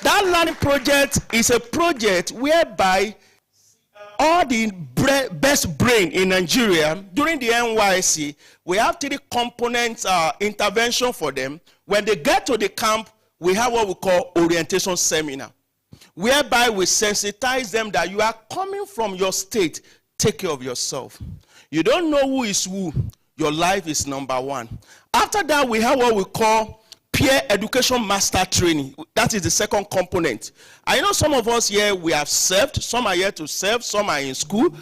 That learning project is a project whereby all the best brain in Nigeria, during the NYSC, we have 3 components intervention for them. When they get to the camp, we have what we call orientation seminar, whereby we sensitize them that you are coming from your state, take care of yourself. You don't know who is who. Your life is number 1. After that, we have what we call peer education master training. That is the second component. I know some of us here, we have served. Some are here to serve. Some are in school.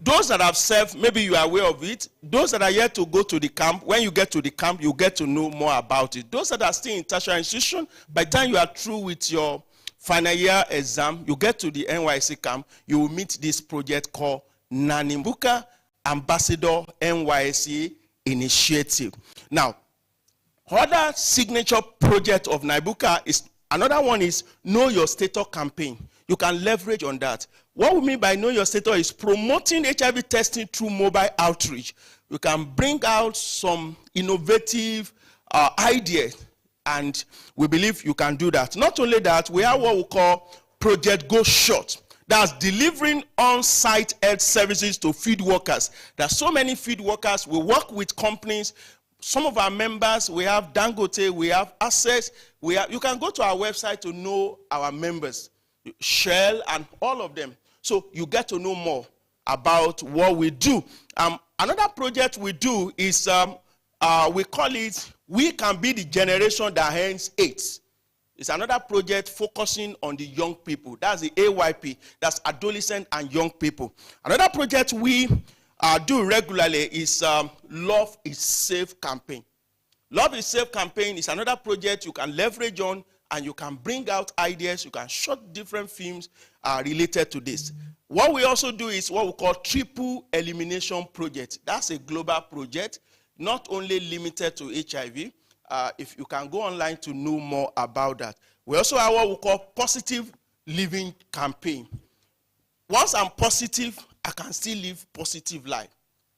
Those that have served, maybe you are aware of it. Those that are yet to go to the camp, when you get to the camp, you get to know more about it. Those that are still in tertiary institution, by the time you are through with your final year exam, you get to the NYSC camp, you will meet this project called Nanimbuka Ambassador NYSC Initiative. Now, other signature project of Naibuka is, another one is Know Your Status campaign. You can leverage on that. What we mean by Know Your Status is promoting HIV testing through mobile outreach. You can bring out some innovative ideas, and we believe you can do that. Not only that, we have what we call Project Go Short. That's delivering on-site health services to field workers. There are so many field workers. We work with companies. Some of our members, we have Dangote, we have Access. You can go to our website to know our members, Shell, and all of them. So you get to know more about what we do. Another project we do is, we call it, We Can Be the Generation That Ends AIDS. It's another project focusing on the young people. That's the AYP. That's adolescent and young people. Another project we do regularly is Love is Safe campaign. Love is Safe campaign is another project you can leverage on, and you can bring out ideas. You can shoot different films related to this. What we also do is what we call Triple Elimination Project. That's a global project, not only limited to HIV. If you can go online to know more about that. We also have what we call Positive Living campaign. Once I'm positive, I can still live positive life.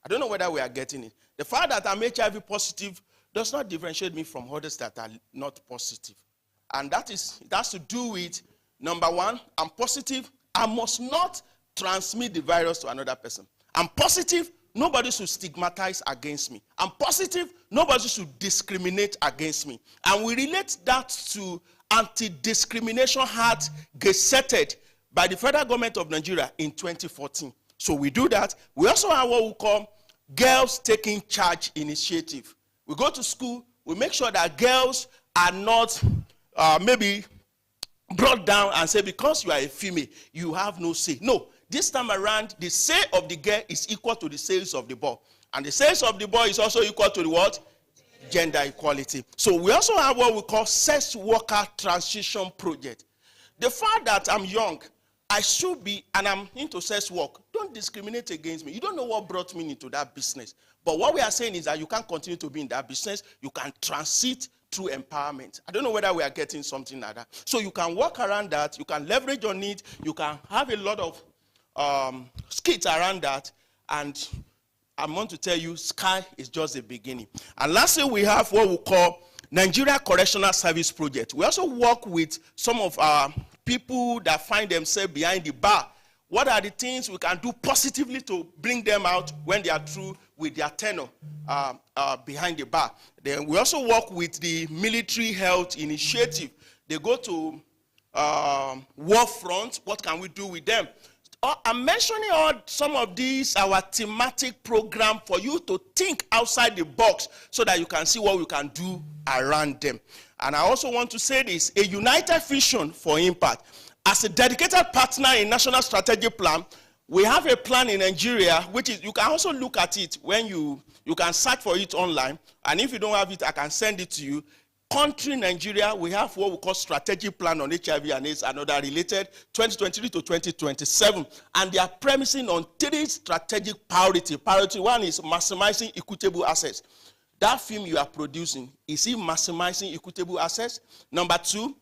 I don't know whether we are getting it. The fact that I'm HIV positive does not differentiate me from others that are not positive. And that's to do with, number 1, I'm positive. I must not transmit the virus to another person. I'm positive. Nobody should stigmatize against me. I'm positive. Nobody should discriminate against me. And we relate that to Anti-Discrimination Act gazetted by the federal government of Nigeria in 2014. So we do that. We also have what we call Girls Taking Charge Initiative. We go to school. We make sure that girls are not maybe brought down and say, because you are a female, you have no say. No. This time around, the say of the girl is equal to the says of the boy. And the says of the boy is also equal to the what? Gender equality. So we also have what we call Sex Worker Transition Project. The fact that I'm young, I should be, and I'm into sex work, don't discriminate against me. You don't know what brought me into that business. But what we are saying is that you can't continue to be in that business. You can transit through empowerment. I don't know whether we are getting something like that. So you can work around that. You can leverage on it. You can have a lot of skits around that, and I want to tell you, sky is just the beginning. And lastly, we have what we call Nigeria Correctional Service Project. We also work with some of our people that find themselves behind the bar. What are the things we can do positively to bring them out when they are through with their tenure behind the bar? Then we also work with the Military Health Initiative. They go to war front. What can we do with them? I'm mentioning some of these, our thematic program, for you to think outside the box so that you can see what we can do around them. And I also want to say this, a united vision for impact. As a dedicated partner in National Strategic Plan, we have a plan in Nigeria, which is, you can also look at it when you can search for it online. And if you don't have it, I can send it to you. Country Nigeria, we have what we call strategic plan on HIV and AIDS and other related 2023 to 2027. And they are premising on 3 strategic priorities. Priority 1 is maximizing equitable access. That film you are producing, is it maximizing equitable access? Number 2,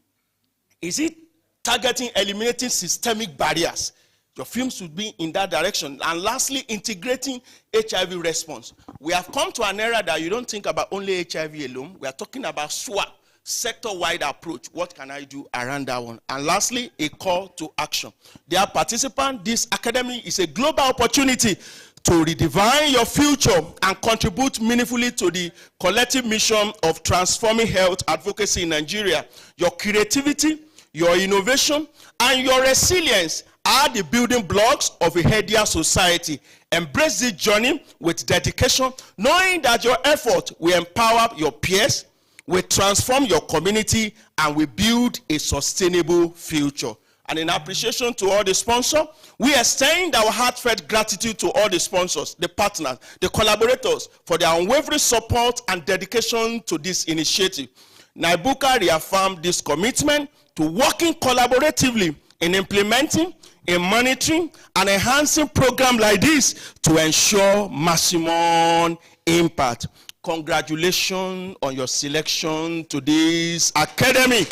is it targeting eliminating systemic barriers? Your film should be in that direction. And lastly, integrating HIV response. We have come to an era that you don't think about only HIV alone. We are talking about SWAP. sector-wide approach. What can I do around that one? And lastly, a call to action. Dear participants, this academy is a global opportunity to redefine your future and contribute meaningfully to the collective mission of transforming health advocacy in Nigeria. Your creativity, your innovation, and your resilience are the building blocks of a healthier society. Embrace this journey with dedication, knowing that your effort will empower your peers, will transform your community, and will build a sustainable future. And in appreciation to all the sponsors, we extend our heartfelt gratitude to all the sponsors, the partners, the collaborators for their unwavering support and dedication to this initiative. NIBUCA reaffirmed this commitment to working collaboratively in implementing, in monitoring, and enhancing programs like this to ensure maximum impact. Congratulations on your selection to this academy.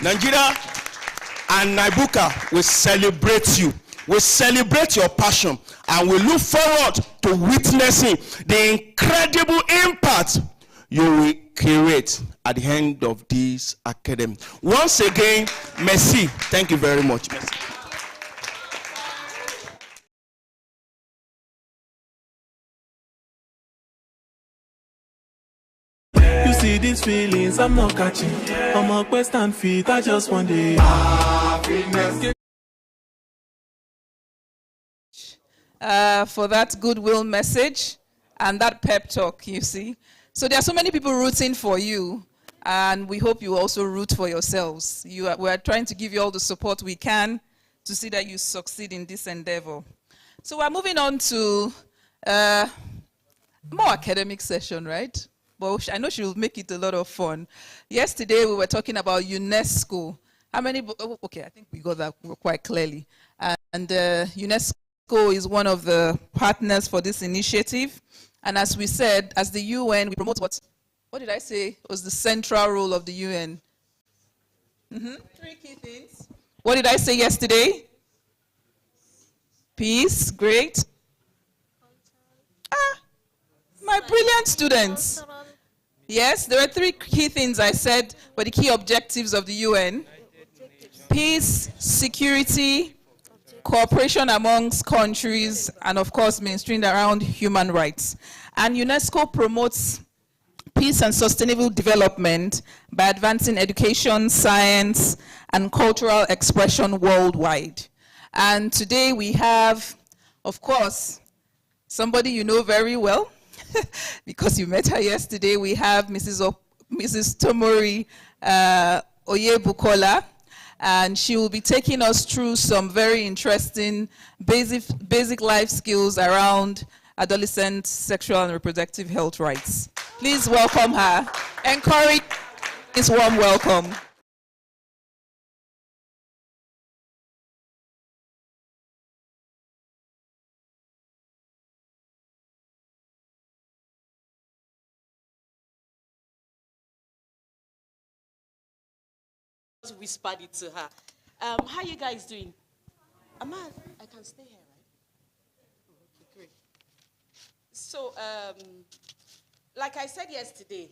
Nigeria and NIBUCA will celebrate you. We celebrate your passion, and we look forward to witnessing the incredible impact you will create at the end of this academy. Once again, merci. Thank you very much. Merci. You see these feelings, I'm not catching. I'm a quest and feet, I just want it. For that goodwill message and that pep talk, you see. So there are so many people rooting for you, and we hope you also root for yourselves. We are trying to give you all the support we can to see that you succeed in this endeavor. So we're moving on to more academic session, right? But I know she will make it a lot of fun. Yesterday we were talking about UNESCO. How many? Oh, okay, I think we got that quite clearly. And UNESCO is one of the partners for this initiative. And as we said, as the UN, we promote what did I say was the central role of the UN? 3 key things. What did I say yesterday? Peace, great. My brilliant students. Yes, there are 3 key things I said were the key objectives of the UN. Peace, security, cooperation amongst countries, and of course, mainstreamed around human rights. And UNESCO promotes peace and sustainable development by advancing education, science, and cultural expression worldwide. And today we have, of course, somebody you know very well, because you met her yesterday. We have Mrs. Tomori Oyebukola, and she will be taking us through some very interesting basic life skills around adolescent sexual and reproductive health rights. Please welcome her. Encourage this warm welcome. Whispered it to her. How you guys doing? I can stay here, right? Oh, okay, great. So, like I said yesterday,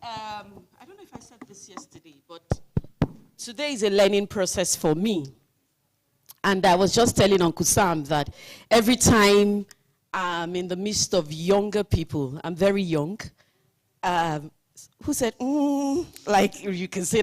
I don't know if I said this yesterday, but today is a learning process for me. And I was just telling Uncle Sam that every time I'm in the midst of younger people, I'm very young, who said, like you can say